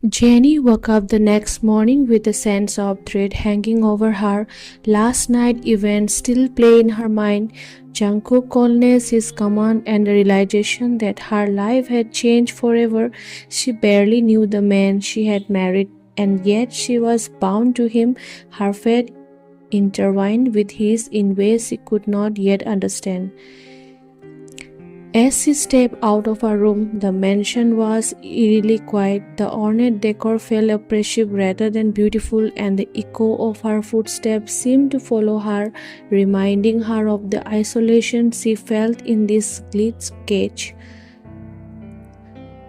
Jenny woke up the next morning with a sense of dread hanging over her. Last night events still play in her mind. Jungkook's coldness, his command, and the realization that her life had changed forever. She barely knew the man she had married, and yet she was bound to him. Her fate intertwined with his in ways she could not yet understand. As she stepped out of her room, the mansion was eerily quiet. The ornate decor felt oppressive rather than beautiful, and the echo of her footsteps seemed to follow her, reminding her of the isolation she felt in this glitch cage.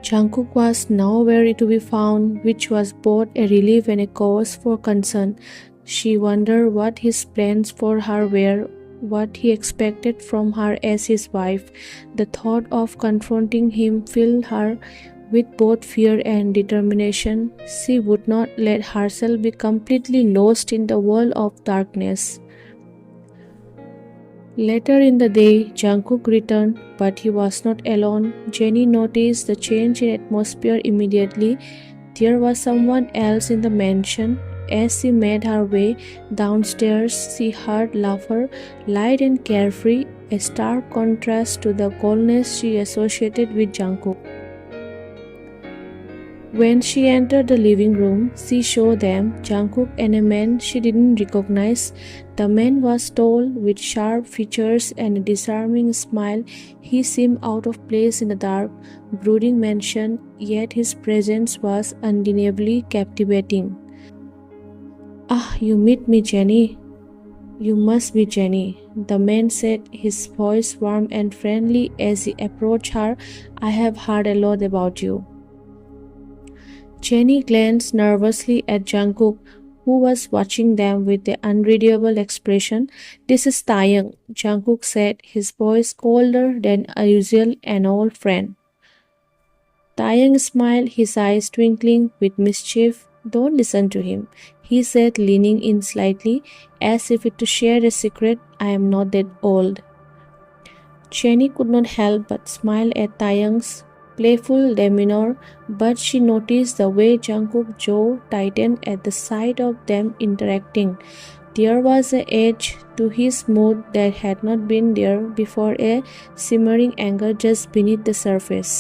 Jungkook was nowhere to be found, which was both a relief and a cause for concern. She wondered what his plans for her were, what he expected from her as his wife. The thought of confronting him filled her with both fear and determination. She would not let herself be completely lost in the world of darkness. Later in the day, Jungkook returned, but he was not alone. Jenny noticed the change in atmosphere immediately. There was someone else in the mansion. As she made her way downstairs, she heard laughter, light and carefree, a stark contrast to the coldness she associated with Jungkook. When she entered the living room, she saw them, Jungkook and a man she didn't recognize. The man was tall, with sharp features and a disarming smile. He seemed out of place in the dark, brooding mansion, yet his presence was undeniably captivating. "Ah, you meet me, Jenny. You must be Jenny," the man said, his voice warm and friendly as he approached her. "I have heard a lot about you." Jenny glanced nervously at Jungkook, who was watching them with an unreadable expression. "This is Taeyang," Jungkook said, his voice colder than usual, "an old friend." Taeyang smiled, his eyes twinkling with mischief. "Don't listen to him," he said, leaning in slightly, as if to share a secret. "I am not that old." Jenny could not help but smile at Taeyang's playful demeanor, but she noticed the way Jungkook's jaw tightened at the sight of them interacting. There was an edge to his mood that had not been there before, a simmering anger just beneath the surface.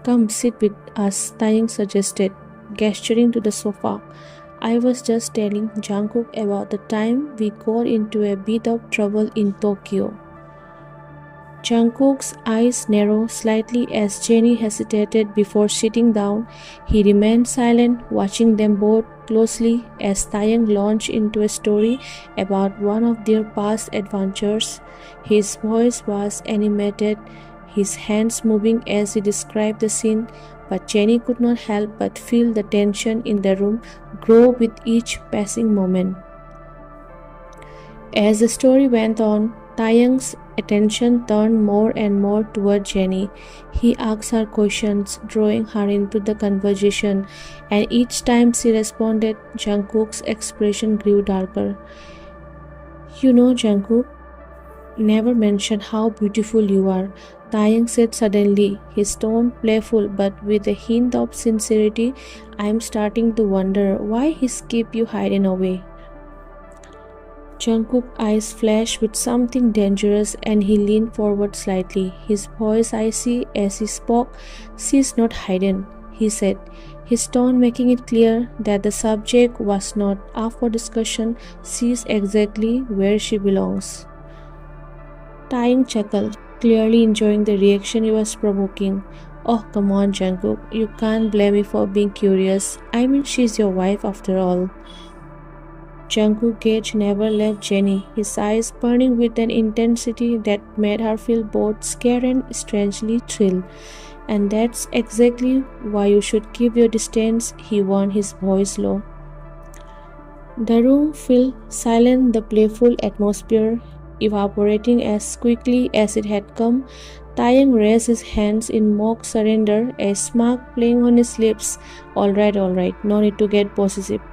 "Come sit with us," Taeyang suggested, gesturing to the sofa. "I was just telling Jungkook about the time we got into a bit of trouble in Tokyo." Jungkook's eyes narrowed slightly as Jenny hesitated before sitting down. He remained silent, watching them both closely as Taeyang launched into a story about one of their past adventures. His voice was animated, his hands moving as he described the scene, but Jenny could not help but feel the tension in the room grow with each passing moment. As the story went on, Taeyang's attention turned more and more toward Jenny. He asked her questions, drawing her into the conversation, and each time she responded, Jungkook's expression grew darker. "You know, Jungkook, never mention how beautiful you are," Taeyang said suddenly, his tone playful but with a hint of sincerity. "I'm starting to wonder why he's keep you hidden away." Jungkook's eyes flashed with something dangerous, and he leaned forward slightly, his voice icy as he spoke. "She's not hidden," he said, his tone making it clear that the subject was not up for discussion. "She's exactly where she belongs." Taeyang chuckled, clearly enjoying the reaction he was provoking. "Oh, come on, Jungkook, you can't blame me for being curious. I mean, she's your wife after all." Jungkook's gaze never left Jenny, his eyes burning with an intensity that made her feel both scared and strangely thrilled. "And that's exactly why you should keep your distance," he warned, his voice low. The room fell silent, the playful atmosphere evaporating as quickly as it had come. Taeyang raised his hands in mock surrender, a smirk playing on his lips. All right, no need to get possessive."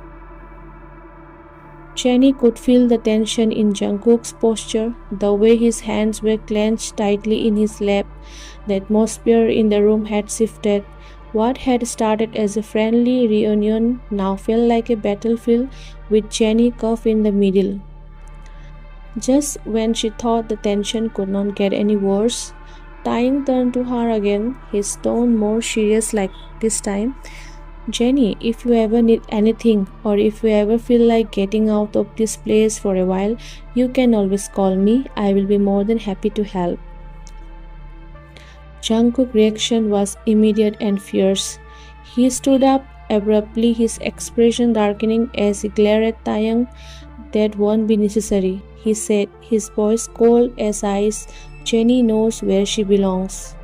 Jenny could feel the tension in Jungkook's posture, the way his hands were clenched tightly in his lap. The atmosphere in the room had shifted. What had started as a friendly reunion now felt like a battlefield with Jenny Cuff in the middle. Just when she thought the tension could not get any worse, Tying turned to her again, his tone more serious like this time. Jenny, if you ever need anything or if you ever feel like getting out of this place for a while, you can always call me. I will be more than happy to help. Jungkook's reaction was immediate and fierce. He stood up abruptly, his expression darkening as he glared at Taeyang. That won't be necessary, he said, his voice cold as ice. Jenny knows where she belongs.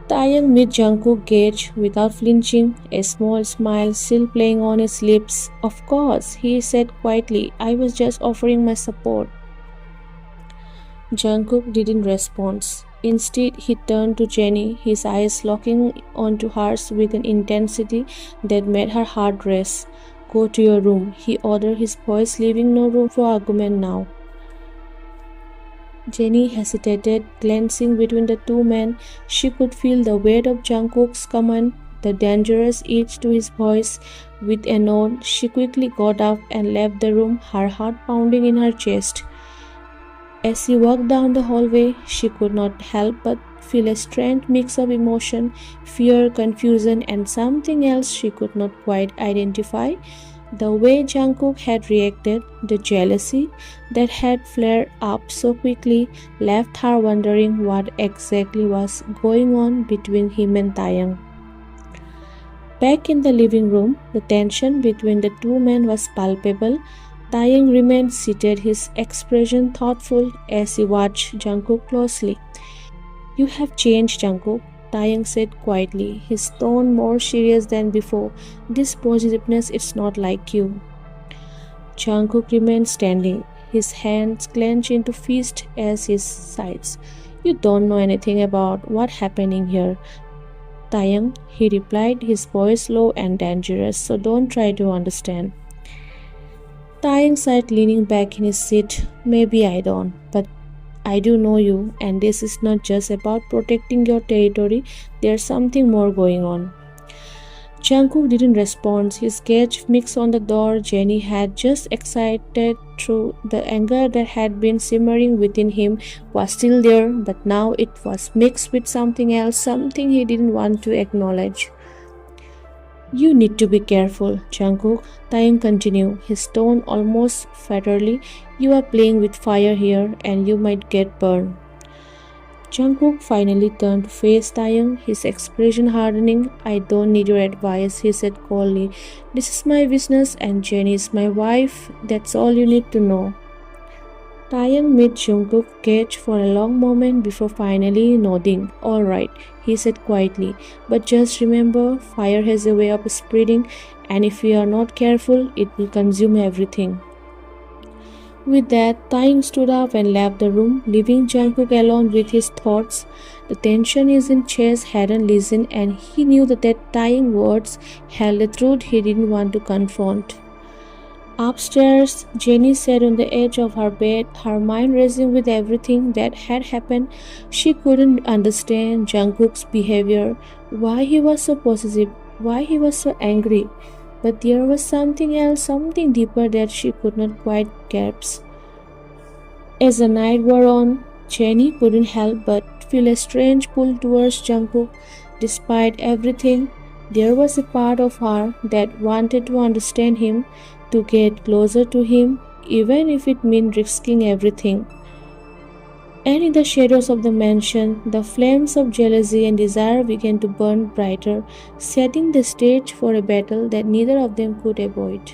Taeyang met Jungkook's gaze without flinching, a small smile still playing on his lips. Of course, he said quietly, I was just offering my support. Jungkook didn't respond. Instead, he turned to Jenny, his eyes locking onto hers with an intensity that made her heart race. Go to your room, he ordered, his voice leaving no room for argument now. Jenny hesitated, glancing between the two men. She could feel the weight of Jungkook's command, the dangerous edge to his voice. With a nod, she quickly got up and left the room, her heart pounding in her chest. As she walked down the hallway, she could not help but feel a strange mix of emotion, fear, confusion, and something else she could not quite identify. The way Jungkook had reacted, the jealousy that had flared up so quickly, left her wondering what exactly was going on between him and Taeyang. Back in the living room, the tension between the two men was palpable. Taeyang remained seated, his expression thoughtful as he watched Jungkook closely. You have changed, Jungkook, Taeyang said quietly, his tone more serious than before. This positiveness is not like you. Jungkook remained standing, his hands clenched into fist at his sides. You don't know anything about what's happening here, Taeyang, he replied, his voice low and dangerous, so don't try to understand. Taeyang sighed, leaning back in his seat. Maybe I don't, but I do know you, and this is not just about protecting your territory, there's something more going on. Jungkook didn't respond, his gaze fixed on the door. Jenny had just excited through the anger that had been simmering within him was still there, but now it was mixed with something else, something he didn't want to acknowledge. You need to be careful, Jungkook, Taeyang continued, his tone almost fatally. You are playing with fire here and you might get burned. Jungkook finally turned to face Taeyang, his expression hardening. I don't need your advice, he said coldly. This is my business and Jenny is my wife. That's all you need to know. Taeyang met Jungkook's gaze for a long moment before finally nodding. All right, he said quietly, but just remember, fire has a way of spreading, and if we are not careful, it will consume everything. With that, Taeyang stood up and left the room, leaving Jungkook alone with his thoughts. The tension in his chest hadn't listened, and he knew that Taeyang's words held a truth he didn't want to confront. Upstairs, Jenny sat on the edge of her bed, her mind racing with everything that had happened. She couldn't understand Jungkook's behavior, why he was so possessive, why he was so angry. But there was something else, something deeper that she could not quite grasp. As the night wore on, Jenny couldn't help but feel a strange pull towards Jungkook. Despite everything, there was a part of her that wanted to understand him, to get closer to him, even if it meant risking everything. And in the shadows of the mansion, the flames of jealousy and desire began to burn brighter, setting the stage for a battle that neither of them could avoid.